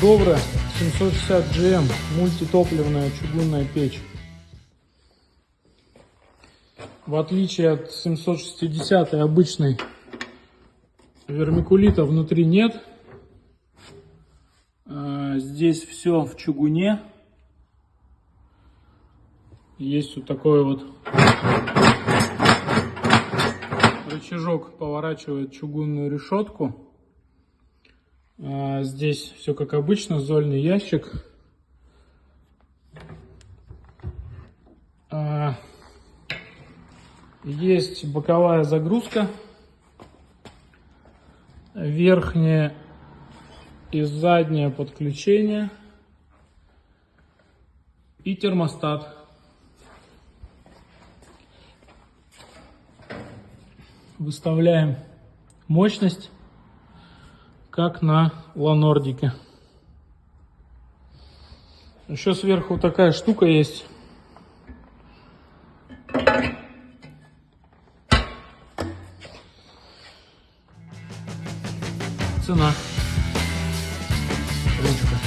Добра 760 GM, мультитопливная чугунная печь. В отличие от 760 обычной, вермикулита внутри нет. Здесь все в чугуне. Есть вот такой вот рычажок, поворачивает чугунную решетку. Здесь все как обычно, зольный ящик. Есть боковая загрузка, верхнее и заднее подключение и термостат. Выставляем мощность, как на Ланордике. Еще сверху такая штука есть. Цена. Ручка.